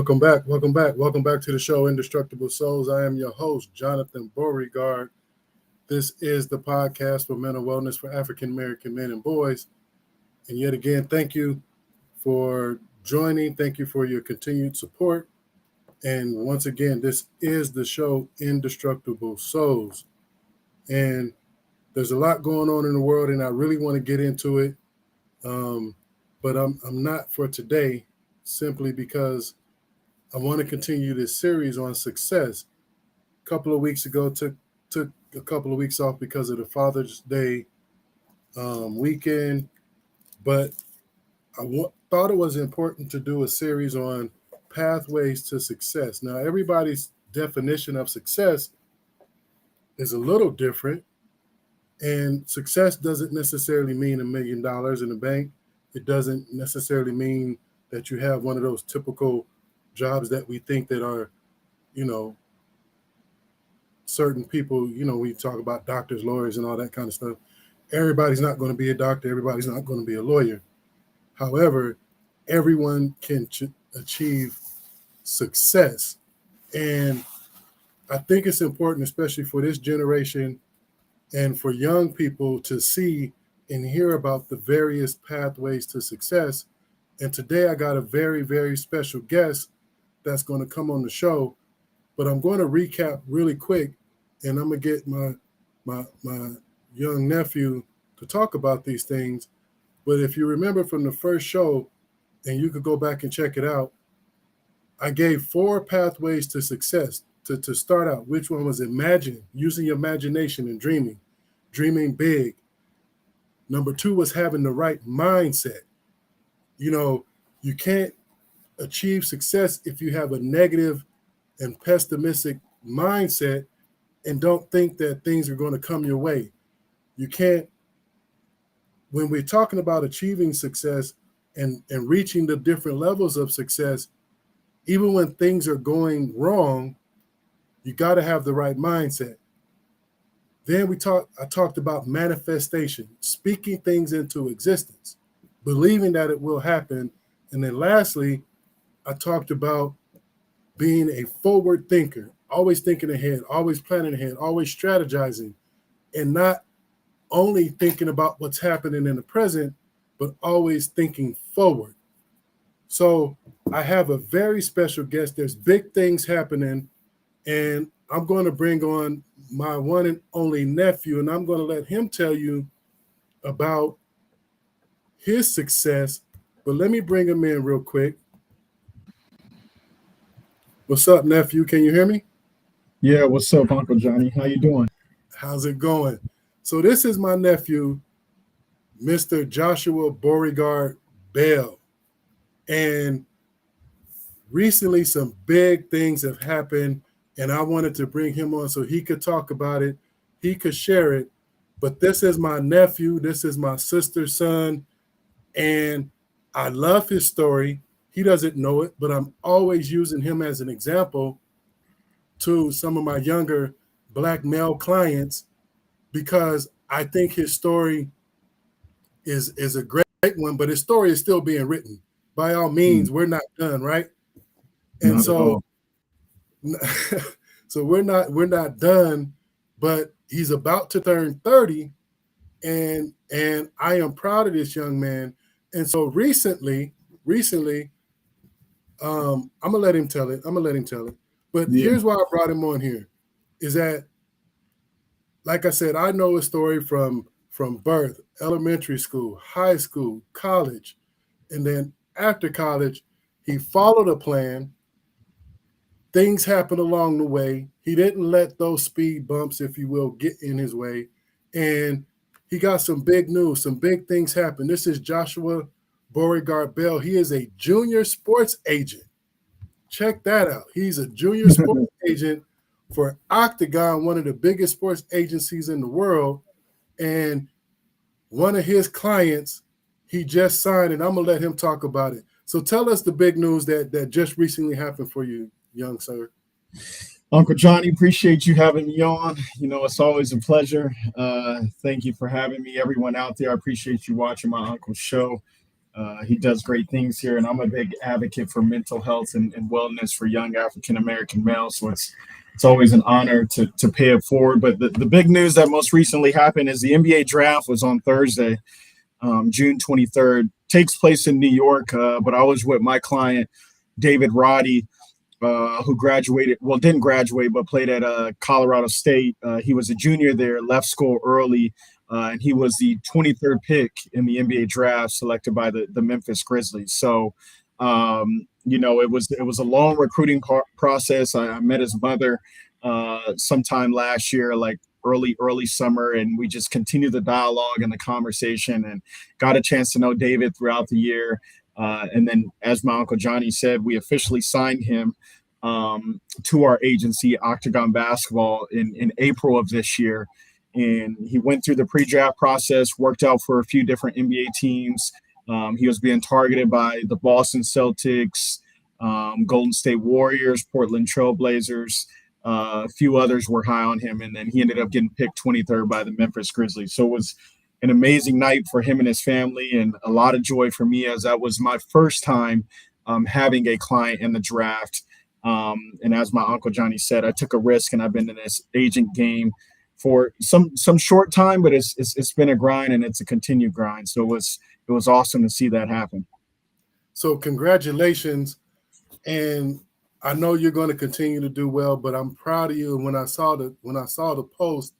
Welcome back. Welcome back. Welcome back to the show, Indestructible Souls. I am your host, Jonathan Beauregard. This is the podcast for mental wellness for African American men and boys. And yet again, thank you for joining. Thank you for your continued support. And once again, this is the show, Indestructible Souls. And there's a lot going on in the world, and I really want to get into it. But I'm not for today, simply because I want to continue this series on success. A couple of weeks ago, took a couple of weeks off because of the Father's Day weekend, but I thought it was important to do a series on pathways to success. Now, everybody's definition of success is a little different, and success doesn't necessarily mean $1 million in the bank. It doesn't necessarily mean that you have one of those typical jobs that we think that are, certain people, we talk about doctors, lawyers, and all that kind of stuff. Everybody's not going to be a doctor. Everybody's not going to be a lawyer. However, everyone can achieve success. And I think it's important, especially for this generation and for young people, to see and hear about the various pathways to success. And today I got a very, very special guest that's going to come on the show. But I'm going to recap really quick, and I'm going to get my young nephew to talk about these things. But if you remember from the first show, and you could go back and check it out, I gave 4 pathways to success to start out. Which one was imagine, using your imagination and dreaming big. Number 2 was having the right mindset. You can't achieve success if you have a negative and pessimistic mindset and don't think that things are going to come your way. You can't, when we're talking about achieving success and reaching the different levels of success, even when things are going wrong, you got to have the right mindset. Then I talked about manifestation, speaking things into existence, believing that it will happen. And then lastly, I talked about being a forward thinker, always thinking ahead, always planning ahead, always strategizing, and not only thinking about what's happening in the present, but always thinking forward. So I have a very special guest. There's big things happening, and I'm going to bring on my one and only nephew, and I'm going to let him tell you about his success. But let me bring him in real quick. What's up, nephew? Can you hear me? Yeah, what's up, Uncle Johnny? How you doing? How's it going? So this is my nephew, Mr. Joshua Beauregard-Bell. And recently some big things have happened, and I wanted to bring him on so he could talk about it, he could share it. But this is my nephew, this is my sister's son, and I love his story. He doesn't know it, but I'm always using him as an example to some of my younger Black male clients, because I think his story is a great one, but his story is still being written. By all means, we're not done, right? And so we're not done, but he's about to turn 30, and I am proud of this young man. And so recently, I'm gonna let him tell it. But here's why I brought him on here, is that, like I said, I know his story from birth, elementary school, high school, college, and then after college, he followed a plan. Things happened along the way. He didn't let those speed bumps, if you will, get in his way. And he got some big news, some big things happen. This is Joshua Beauregard-Bell. He is a junior sports agent. Check that out. He's a junior sports agent for Octagon, one of the biggest sports agencies in the world. And one of his clients, he just signed, and I'm going to let him talk about it. So tell us the big news that just recently happened for you, young sir. Uncle Johnny, appreciate you having me on. It's always a pleasure. Thank you for having me. Everyone out there, I appreciate you watching my uncle's show. He does great things here, and I'm a big advocate for mental health and wellness for young African American males. So it's always an honor to pay it forward. But the big news that most recently happened is the NBA draft was on Thursday, June 23rd. Takes place in New York, but I was with my client, David Roddy, who graduated, well, didn't graduate, but played at Colorado State. He was a junior there, left school early, and he was the 23rd pick in the NBA draft, selected by the Memphis Grizzlies. So, it was a long recruiting process. I met his mother sometime last year, like early summer, and we just continued the dialogue and the conversation, and got a chance to know David throughout the year. And then, as my Uncle Johnny said, we officially signed him to our agency, Octagon Basketball, in April of this year. And he went through the pre-draft process, worked out for a few different NBA teams. He was being targeted by the Boston Celtics, Golden State Warriors, Portland Trail Blazers. A few others were high on him, and then he ended up getting picked 23rd by the Memphis Grizzlies. So it was an amazing night for him and his family, and a lot of joy for me, as that was my first time having a client in the draft. And as my Uncle Johnny said, I took a risk, and I've been in this agent game for some short time, but it's been a grind, and it's a continued grind. So it was awesome to see that happen. So congratulations, and I know you're going to continue to do well, but I'm proud of you. And when I saw the post,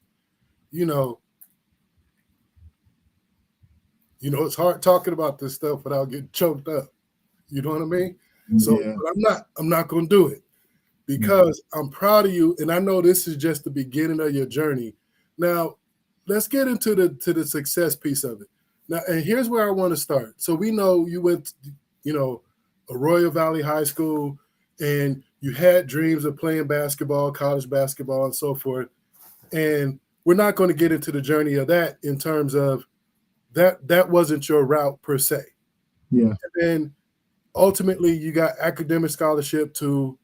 it's hard talking about this stuff without getting choked up. You know what I mean? So Yeah. I'm not going to do it, because I'm proud of you, and I know this is just the beginning of your journey. Now, let's get into the success piece of it. Now, and here's where I want to start. So we know you went, Arroyo Valley High School, and you had dreams of playing basketball, college basketball, and so forth. And we're not going to get into the journey of that in terms of that wasn't your route per se. Yeah. And then ultimately you got academic scholarship to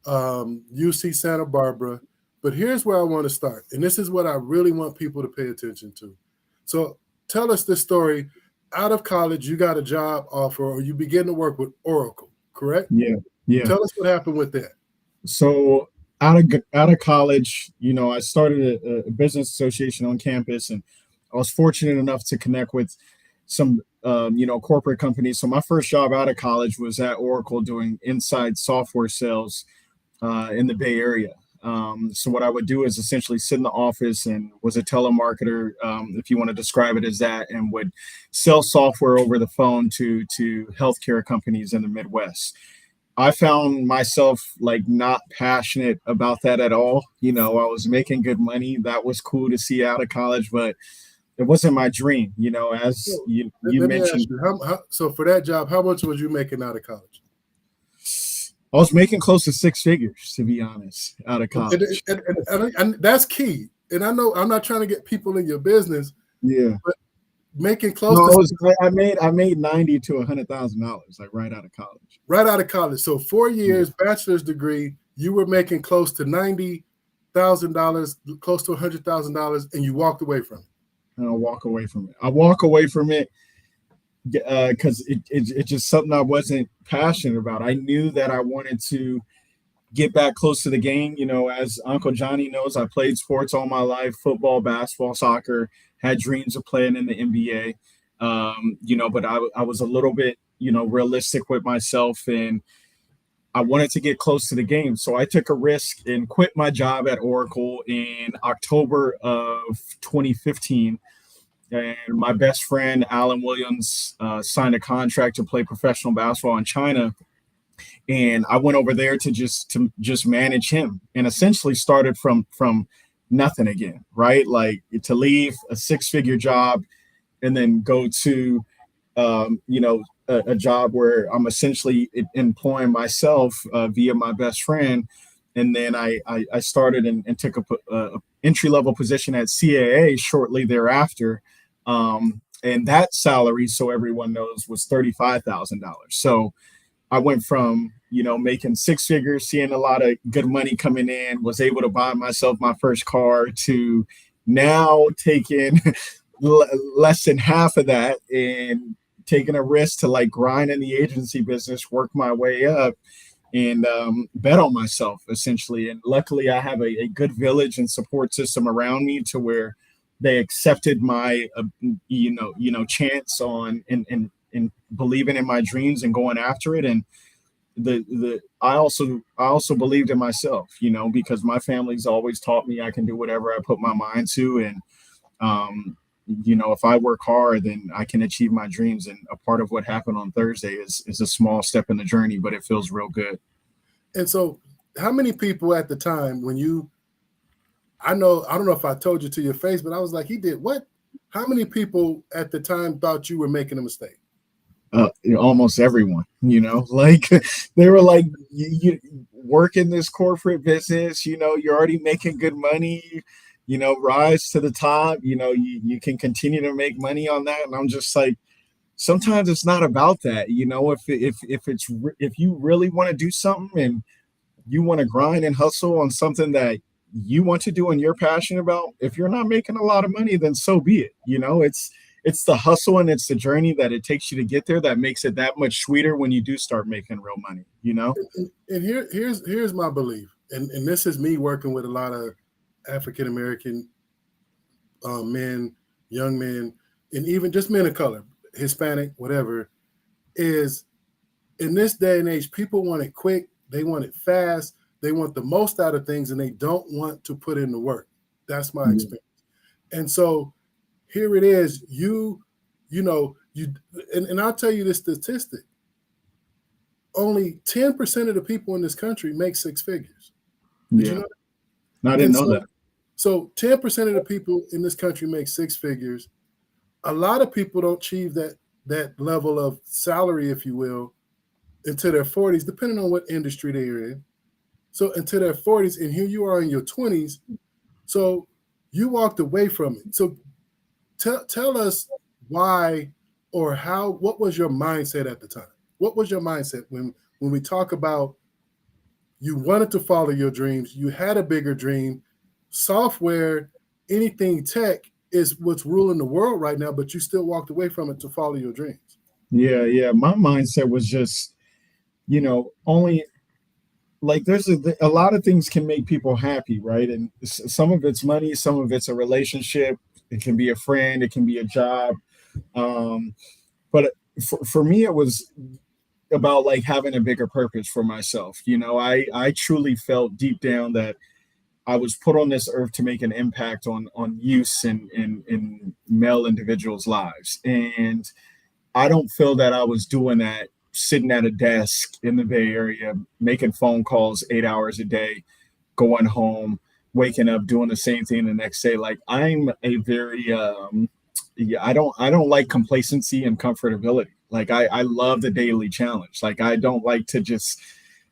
UC Santa Barbara. But here's where I want to start. And this is what I really want people to pay attention to. So tell us this story. Out of college, you got a job offer, or you begin to work with Oracle, correct? Yeah. Tell us what happened with that. So out of college, I started a business association on campus, and I was fortunate enough to connect with some corporate companies. So my first job out of college was at Oracle doing inside software sales in the Bay Area. So what I would do is essentially sit in the office and was a telemarketer, if you want to describe it as that, and would sell software over the phone to healthcare companies in the Midwest. I found myself not passionate about that at all. I was making good money. That was cool to see out of college, but it wasn't my dream. As you mentioned. So for that job, how much was you making out of college? I was making close to six figures, to be honest, out of college. And that's key. And I know I'm not trying to get people in your business. Yeah. But making close to I made $90,000 to $100,000 right out of college. Right out of college. So 4 years, bachelor's degree, you were making close to $90,000, close to $100,000, and you walked away from it. And I walk away from it because it's just something I wasn't passionate about. I knew that I wanted to get back close to the game. As Uncle Johnny knows, I played sports all my life: football, basketball, soccer. Had dreams of playing in the NBA. But I was a little bit, realistic with myself, and I wanted to get close to the game. So I took a risk and quit my job at Oracle in October of 2015. And my best friend, Alan Williams, signed a contract to play professional basketball in China. And I went over there to just manage him, and essentially started from nothing again, right? To leave a six-figure job and then go to, a job where I'm essentially employing myself via my best friend. And then I started and took a entry-level position at CAA shortly thereafter. And that salary, so everyone knows, was $35,000. So I went from, making six figures, seeing a lot of good money coming in, was able to buy myself my first car, to now taking less than half of that and taking a risk to like grind in the agency business, work my way up, and bet on myself essentially. And luckily, I have a good village and support system around me to where they accepted my chance on and believing in my dreams and going after it. And the I also believed in myself, because my family's always taught me I can do whatever I put my mind to. And if I work hard, then I can achieve my dreams. And a part of what happened on Thursday is a small step in the journey, but it feels real good. And so, how many people at the time when I don't know if I told you to your face, but I was like, he did what? How many people at the time thought you were making a mistake? Almost everyone, like they were like, you work in this corporate business, you're already making good money, rise to the top, you can continue to make money on that. And I'm just like, sometimes it's not about that. If you really want to do something and you want to grind and hustle on something that you want to do and you're passionate about, if you're not making a lot of money, then so be it. It's the hustle and it's the journey that it takes you to get there that makes it that much sweeter when you do start making real money. And here's my belief, and this is me working with a lot of African American men, young men, and even just men of color, Hispanic, whatever, is in this day and age, people want it quick, they want it fast, they want the most out of things, and they don't want to put in the work. That's my experience. And so here it is, and I'll tell you this statistic. Only 10% of the people in this country make six figures. Did you know that? I didn't know that. So 10% of the people in this country make six figures. A lot of people don't achieve that level of salary, if you will, into their 40s, depending on what industry they're in. So into their 40s, and here you are in your 20s. So you walked away from it. So tell us why or how, what was your mindset at the time? What was your mindset when we talk about you wanted to follow your dreams, you had a bigger dream, software, anything tech is what's ruling the world right now, but you still walked away from it to follow your dreams? Yeah. My mindset was just, only like there's a lot of things can make people happy, right? And some of it's money, some of it's a relationship, it can be a friend, it can be a job. But for me, it was about like having a bigger purpose for myself. I truly felt deep down that I was put on this earth to make an impact on youth and in male individuals' lives. And I don't feel that I was doing that sitting at a desk in the Bay Area, making phone calls 8 hours a day, going home, waking up, doing the same thing the next day. Like I'm a very I don't like complacency and comfortability. Like I love the daily challenge. Like I don't like to just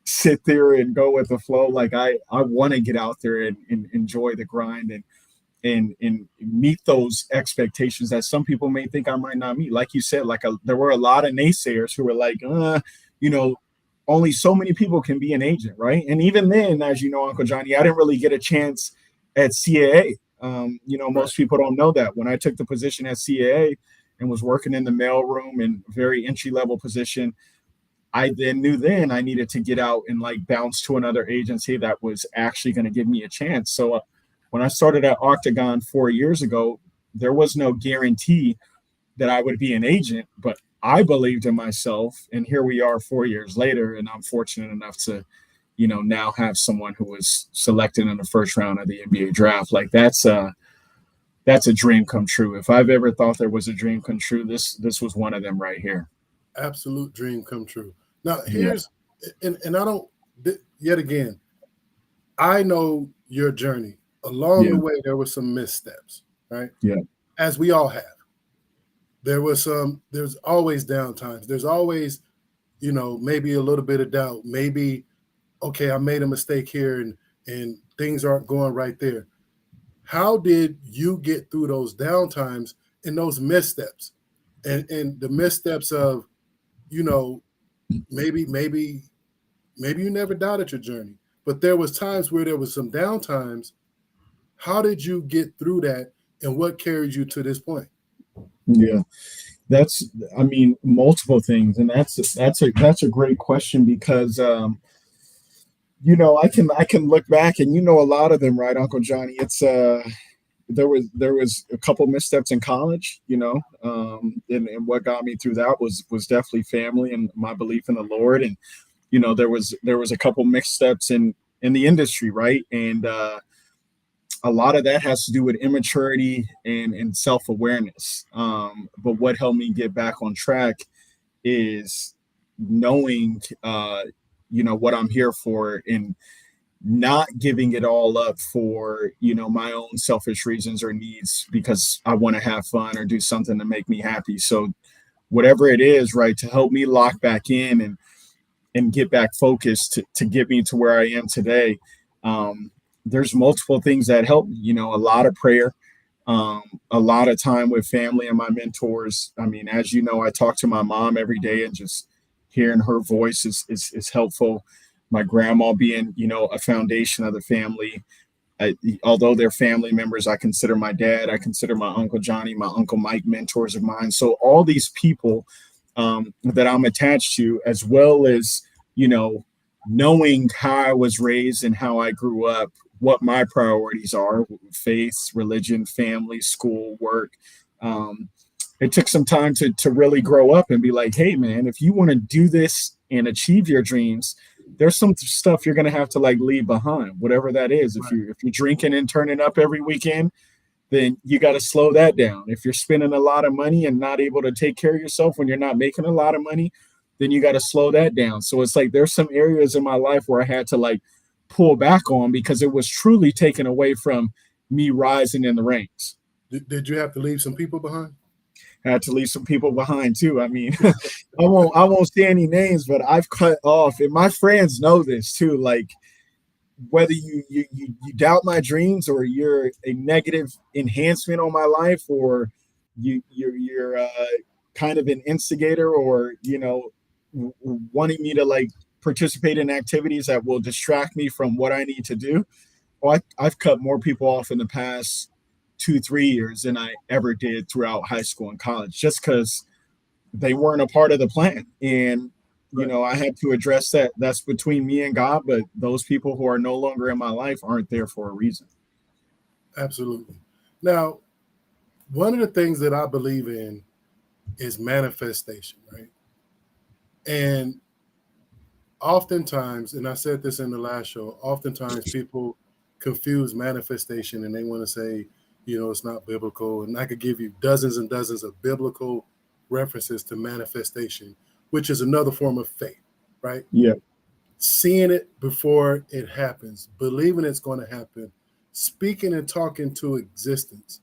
sit there and go with the flow. Like I want to get out there and enjoy the grind and meet those expectations that some people may think I might not meet. Like you said, there were a lot of naysayers who were like, only so many people can be an agent, right? And even then, as you know, Uncle Johnny, I didn't really get a chance at CAA. Most people don't know that. When I took the position at CAA and was working in the mailroom and very entry-level position, I knew I needed to get out and like bounce to another agency that was actually going to give me a chance. So when I started at Octagon 4 years ago, there was no guarantee that I would be an agent, but I believed in myself. And here we are 4 years later, and I'm fortunate enough to, now have someone who was selected in the first round of the NBA draft. Like that's a dream come true. If I've ever thought there was a dream come true, this was one of them right here. Absolute dream come true. Now here's, and I don't, yet again, I know your journey. Along the way, there were some missteps, right? Yeah. As we all have. There's always downtimes. There's always, maybe a little bit of doubt. Maybe, okay, I made a mistake here and things aren't going right there. How did you get through those downtimes and those missteps? And the missteps of, maybe you never doubted your journey, but there was times where there was some downtimes. How did you get through that, and what carried you to this point? Yeah. That's, I mean, multiple things, and that's a great question because I can look back and a lot of them, right, Uncle Johnny? It's there was a couple missteps in college, and what got me through that was definitely family and my belief in the Lord, and there was a couple missteps in the industry, right, and a lot of that has to do with immaturity and self awareness. But what helped me get back on track is knowing, what I'm here for and not giving it all up for, my own selfish reasons or needs because I want to have fun or do something to make me happy. So whatever it is, right, to help me lock back in and get back focused to get me to where I am today. There's multiple things that help, a lot of prayer, a lot of time with family and my mentors. I mean, as you know, I talk to my mom every day, and just hearing her voice is helpful. My grandma being, a foundation of the family. Although they're family members, I consider my dad, I consider my Uncle Johnny, my Uncle Mike mentors of mine. So all these people that I'm attached to, as well as, knowing how I was raised and how I grew up, what my priorities are: faith, religion, family, school, work. Um, it took some time to really grow up and be like, hey, man, if you want to do this and achieve your dreams, there's some stuff you're gonna have to like leave behind, whatever that is. If Right. you're drinking and turning up every weekend, then you got to slow that down. If you're spending a lot of money and not able to take care of yourself when you're not making a lot of money, then you got to slow that down. So it's like there's some areas in my life where I had to like pull back on because it was truly taken away from me rising in the ranks. Did you have to leave some people behind? I had to leave some people behind too. I mean, I won't say any names, but I've cut off, and my friends know this too. Like whether you doubt my dreams or you're a negative enhancement on my life, or you're kind of an instigator, or wanting me to like participate in activities that will distract me from what I need to do. Well, I've cut more people off in the past 2 3 years than I ever did throughout high school and college, just because they weren't a part of the plan. And Right. I had to address that. That's between me and God, but those people who are no longer in my life aren't there for a reason. Absolutely. Now, one of the things that I believe in is manifestation, right? And oftentimes, and I said this in the last show, oftentimes people confuse manifestation and they want to say, it's not biblical. And I could give you dozens and dozens of biblical references to manifestation, which is another form of faith, right? Yeah. Seeing it before it happens, believing it's going to happen, speaking and talking to existence.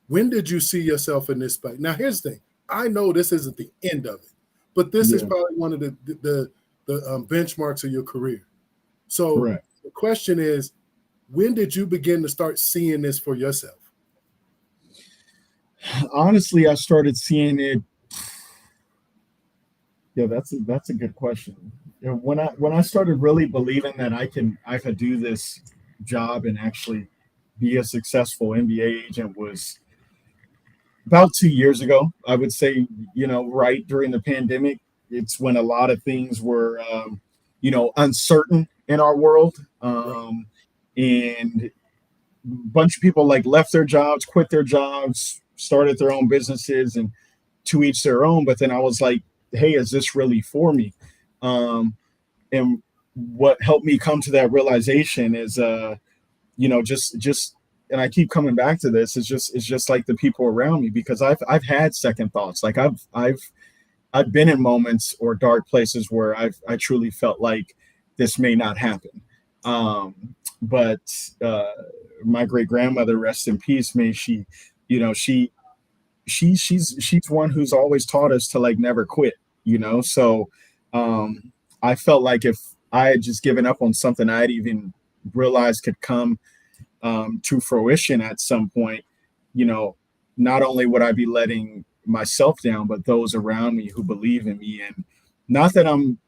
When did you see yourself in this space? Now, here's the thing. I know this isn't the end of it, but this is Yeah. probably one of the benchmarks of your career. So Correct. the question is, when did you begin to start seeing this for yourself? Honestly, I started seeing it. Yeah, that's a good question. When I started really believing that I could do this job and actually be a successful NBA agent was about 2 years ago. I would say, right during the pandemic. It's when a lot of things were, uncertain in our world, Right. and a bunch of people like left their jobs, quit their jobs, started their own businesses, and to each their own. But then I was like, hey, is this really for me? And what helped me come to that realization is, just and I keep coming back to this. It's just like the people around me, because I've had second thoughts. Like I've been in moments or dark places where I truly felt like this may not happen. But my great grandmother, rest in peace, may she, she's one who's always taught us to like never quit. So I felt like if I had just given up on something I'd even realized could come to fruition at some point, you know, not only would I be letting myself down, but those around me who believe in me. And not that I'm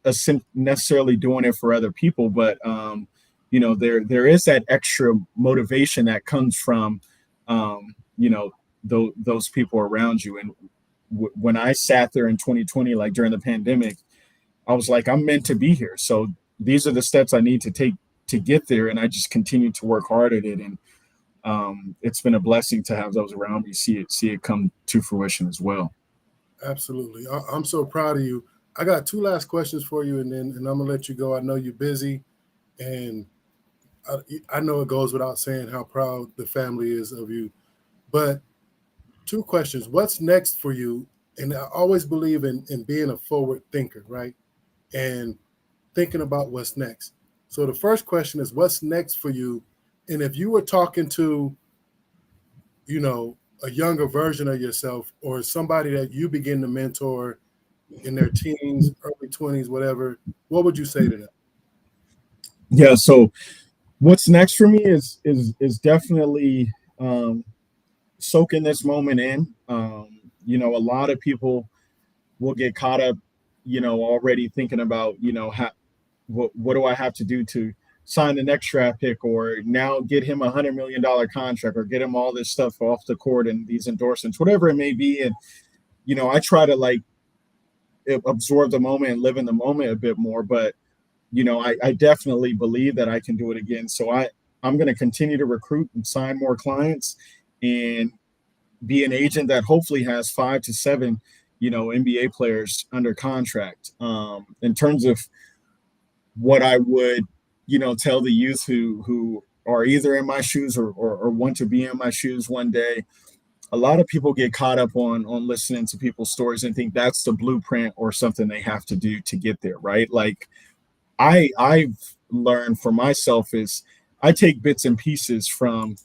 necessarily doing it for other people, but there is that extra motivation that comes from, those people around you. And when I sat there in 2020, like during the pandemic, I was like, I'm meant to be here. So these are the steps I need to take to get there. And I just continue to work hard at it. And it's been a blessing to have those around me see it come to fruition as well. Absolutely. I'm so proud of you. I got two last questions for you, and I'm gonna let you go. I know you're busy, and I know it goes without saying how proud the family is of you. But two questions. What's next for you? And I always believe in being a forward thinker, right? And thinking about what's next. So the first question is, what's next for you? And if you were talking to, a younger version of yourself or somebody that you begin to mentor in their teens, early 20s, whatever, what would you say to them? Yeah. So what's next for me is definitely soaking this moment in. A lot of people will get caught up, already thinking about, what do I have to do to sign the next draft pick or now get him $100 million contract or get him all this stuff off the court and these endorsements, whatever it may be. And, I try to like absorb the moment and live in the moment a bit more. But, I definitely believe that I can do it again. So I'm going to continue to recruit and sign more clients and be an agent that hopefully has 5 to 7, NBA players under contract. In terms of what I would, tell the youth who are either in my shoes or want to be in my shoes one day. A lot of people get caught up on listening to people's stories and think that's the blueprint or something they have to do to get there, right? Like I've learned for myself is I take bits and pieces from,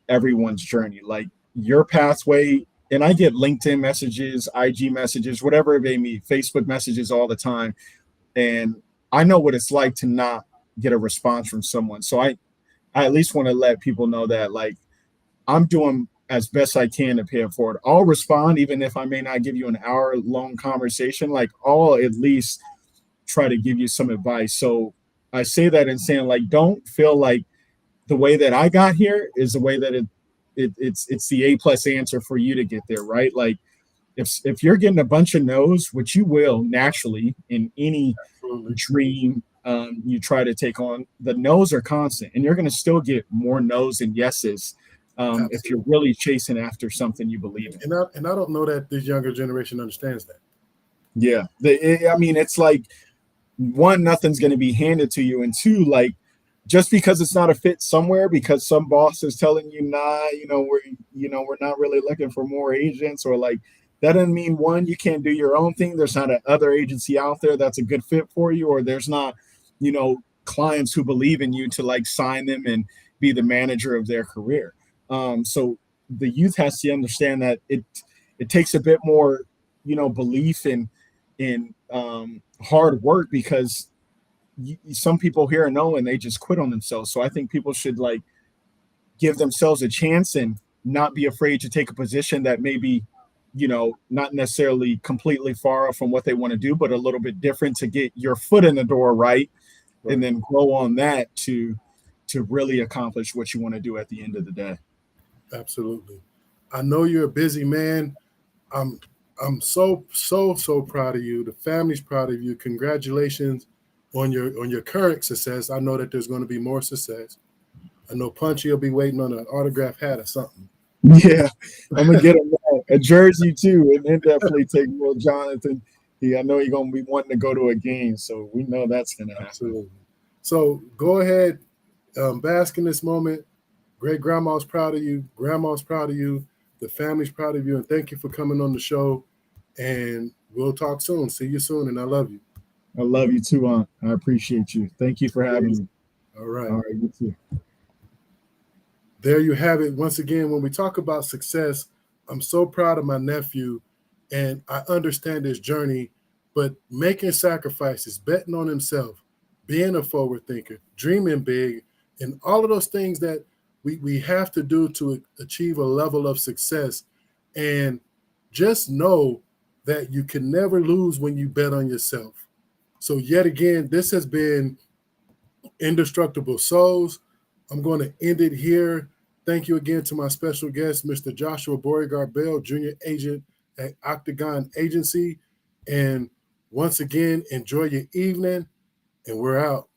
everyone's journey, like your pathway. And I get LinkedIn messages, IG messages, whatever it may be, Facebook messages all the time. And I know what it's like to not get a response from someone. So I at least want to let people know that like I'm doing as best I can to pay it forward. I'll respond, even if I may not give you an hour long conversation, like I'll at least try to give you some advice. So I say that in saying like, don't feel like the way that I got here is the way that it's the A+ answer for you to get there, right? Like if you're getting a bunch of no's, which you will naturally in any Absolutely. dream you try to take on, the no's are constant, and you're going to still get more no's and yeses if you're Absolutely. really chasing after something you believe in. And I don't know that this younger generation understands that. Yeah, I mean, it's like one, nothing's going to be handed to you, and two, like just because it's not a fit somewhere, because some boss is telling you, nah, we're not really looking for more agents, or like that doesn't mean one, you can't do your own thing. There's not another agency out there that's a good fit for you, or there's not, clients who believe in you to like sign them and be the manager of their career. So the youth has to understand that it takes a bit more, belief in hard work, because some people hear a no and they just quit on themselves. So I think people should like give themselves a chance and not be afraid to take a position that maybe, not necessarily completely far off from what they want to do, but a little bit different to get your foot in the door, right? And Right. then grow on that to really accomplish what you want to do at the end of the day. Absolutely. I know you're a busy man. I'm I'm so proud of you. The family's proud of you. Congratulations on your current success. I know that there's going to be more success. I know Punchy will be waiting on an autograph hat or something. Yeah, I'm gonna get him a jersey too, and then definitely take little Jonathan. I know he's gonna be wanting to go to a game, so we know that's gonna happen. Absolutely. So go ahead, bask in this moment. Great grandma's proud of you. Grandma's proud of you. The family's proud of you. And thank you for coming on the show. And we'll talk soon. See you soon. And I love you. I love you too, Aunt. I appreciate you. Thank you for having me. All All right. right, you too. There you have it. Once again, when we talk about success, I'm so proud of my nephew. And I understand his journey, but making sacrifices, betting on himself, being a forward thinker, dreaming big, and all of those things that we have to do to achieve a level of success. And just know that you can never lose when you bet on yourself. So, yet again, this has been Indestructible Souls. I'm going to end it here. Thank you again to my special guest, Mr. Joshua Beauregard-Bell, Junior Agent at Octagon Agency. And once again, enjoy your evening, and we're out.